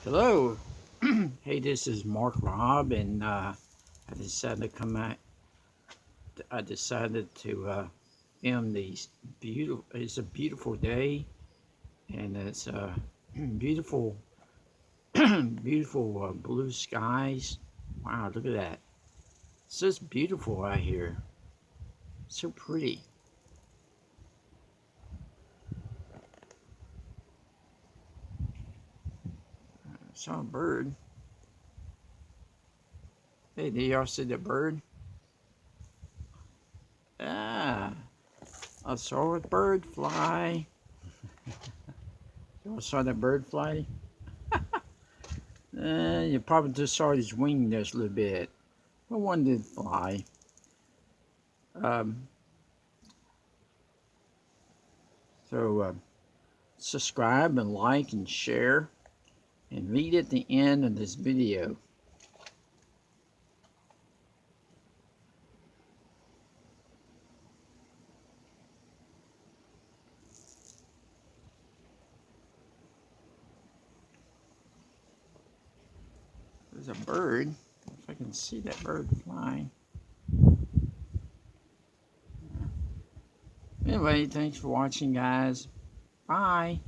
Hello. Hey, this is Mark Rob, and I decided to come out. I decided to film these beautiful. It's a beautiful day, and it's beautiful, beautiful blue skies. Wow, look at that! It's just beautiful out here. So pretty. I saw a bird. Hey, did y'all see the bird? Ah, I saw a bird fly. Y'all saw that bird fly? You probably just saw his wing just a little bit. But one did fly. Um, so subscribe and like and share and read at the end of this video. There's a bird. If I can see that bird flying. Anyway, thanks for watching, guys. Bye.